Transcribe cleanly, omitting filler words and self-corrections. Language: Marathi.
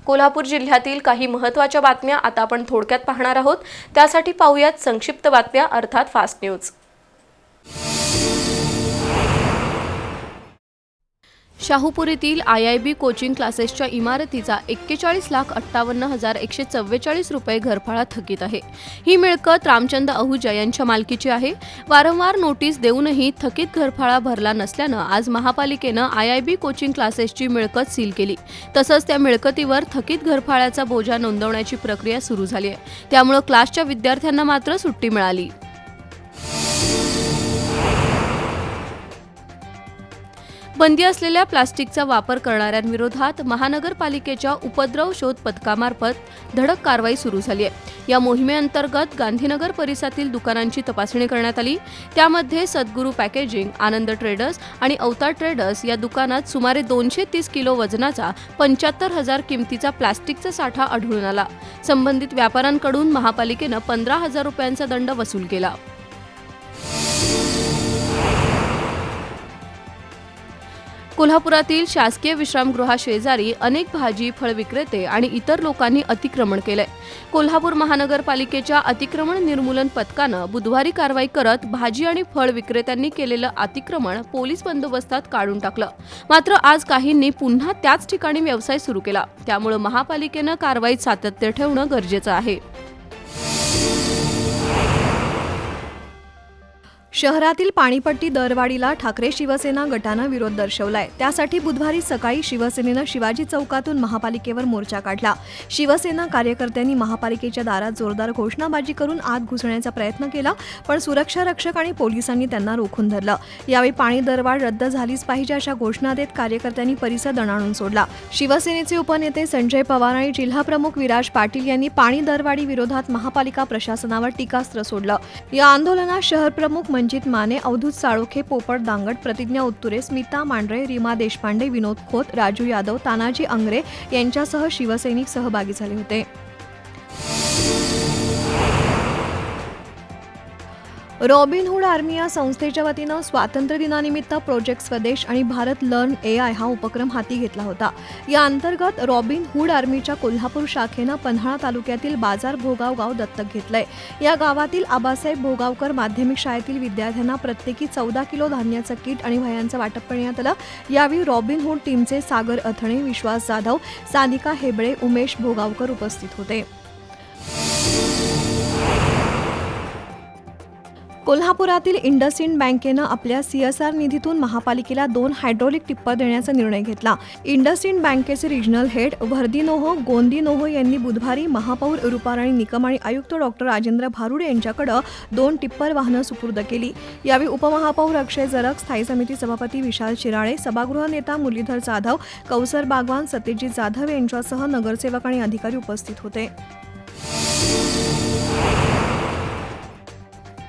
कोल्हापूर जिल्ह्यातील काही महत्त्वाच्या बातम्या आता आपण थोडक्यात पाहणार आहोत। त्यासाठी पाहूयात संक्षिप्त बातम्या अर्थात फास्ट न्यूज। शाहूपुरीतील IIB कोचिंग क्लासेसच्या इमारतीचा 41,58,144 रुपये घरफाळा थकीत आहे। ही मिळकत रामचंद्र अहुजा यांच्या मालकीची आहे। वारंवार नोटीस देऊनही थकीत घरफाळा भरला नसल्यानं आज महापालिकेनं IIB कोचिंग क्लासेसची मिळकत सील केली। तसंच त्या मिळकतीवर थकीत घरफाळ्याचा बोजा नोंदवण्याची प्रक्रिया सुरू झाली आहे। त्यामुळे क्लासच्या विद्यार्थ्यांना मात्र सुट्टी मिळाली। बंदी असलेल्या प्लास्टिकचा वापर करणाऱ्यांविरोधात महानगरपालिकेच्या उपद्रव शोध पथकामार्फत धडक कारवाई सुरू झाली आहे। या मोहिमेअंतर्गत गांधीनगर परिसरातील दुकानांची तपासणी करण्यात आली। त्यामध्ये सद्गुरू पॅकेजिंग, आनंद ट्रेडर्स आणि अवतार ट्रेडर्स या दुकानात सुमारे 230 किलो वजनाचा 75,000 किमतीचा प्लास्टिकचा साठा आढळून आला। संबंधित व्यापाऱ्यांकडून महापालिकेनं 15,000 रुपयांचा दंड वसूल केला। कोल्हापुरातील शासकीय विश्रामगृहाशेजारी अनेक भाजी फळ विक्रेते आणि इतर लोकांनी अतिक्रमण केलंय। कोल्हापूर महानगरपालिकेच्या अतिक्रमण निर्मूलन पथकानं बुधवारी कारवाई करत भाजी आणि फळ विक्रेत्यांनी केलेलं अतिक्रमण पोलीस बंदोबस्तात काढून टाकलं। मात्र आज काहींनी पुन्हा त्याच ठिकाणी व्यवसाय सुरू केला। त्यामुळे महापालिकेनं कारवाईत सातत्य ठेवणं गरजेचं आहे। शहरातील पाणीपट्टी दरवाढीला ठाकरे शिवसेना गटानं विरोध दर्शवलाय। त्यासाठी बुधवारी सकाळी शिवसेनेनं शिवाजी चौकातून महापालिकेवर मोर्चा काढला। शिवसेना कार्यकर्त्यांनी महापालिकेच्या दारात जोरदार घोषणाबाजी करून आत घुसण्याचा प्रयत्न केला, पण सुरक्षा रक्षक आणि पोलिसांनी त्यांना रोखून धरलं। यावेळी पाणी दरवाढ रद्द झालीच पाहिजे अशा घोषणा देत कार्यकर्त्यांनी परिसर दणाणून सोडला। शिवसेनेचे उपनेते संजय पवार आणि जिल्हाप्रमुख विराज पाटील यांनी पाणी दरवाढी विरोधात महापालिका प्रशासनावर टीकास्त्र सोडलं। या आंदोलनात शहरप्रमुख मनजित माने, अवधूत साळोखे, पोपट दांगट, प्रतिज्ञा उत्तुरे, स्मिता मांढरे, रीमा देशपांडे, विनोद खोत, राजू यादव, तानाजी अंगरे यांच्यासह शिवसैनिक सहभागी झाले होते। रॉबिनहूड आर्मी या संस्थेच्या वतीनं स्वातंत्र्य दिनानिमित्त प्रोजेक्ट स्वदेश आणि भारत लर्न AI हा उपक्रम हाती घेतला होता। या अंतर्गत रॉबिनहूड आर्मीच्या कोल्हापूर शाखेनं पन्हाळा तालुक्यातील बाजार भोगाव गाव दत्तक घेतलंय। या गावातील आबासाहेब भोगावकर माध्यमिक शाळेतील विद्यार्थ्यांना प्रत्येकी 14 किलो धान्याचं किट आणि वह्यांचं वाटप करण्यात आलं। यावेळी रॉबिनहूड टीमचे सागर अथणे, विश्वास जाधव, सानिका हेबळे, उमेश भोगावकर उपस्थित होते। कोल्हापुरातील इंडसइंड बँकेनं आपल्या CSR निधीतून महापालिकेला 2 हायड्रॉलिक टिप्पर देण्याचा निर्णय घेतला। इंडसइंड बँकेचे रिजनल हेड वर्दीनोह गोंदीनोह यांनी बुधवारी महापौर रुपाराणी निकम आणि आयुक्त डॉक्टर राजेंद्र भारुडे यांच्याकडे 2 टिप्पर वाहनं सुपूर्द केली। यावेळी उपमहापौर अक्षय जरग, स्थायी समिती सभापती विशाल शिराळे, सभागृह नेता मुरलीधर जाधव, कौसर बागवान, सत्यजित जाधव यांच्यासह नगरसेवक आणि अधिकारी उपस्थित होते।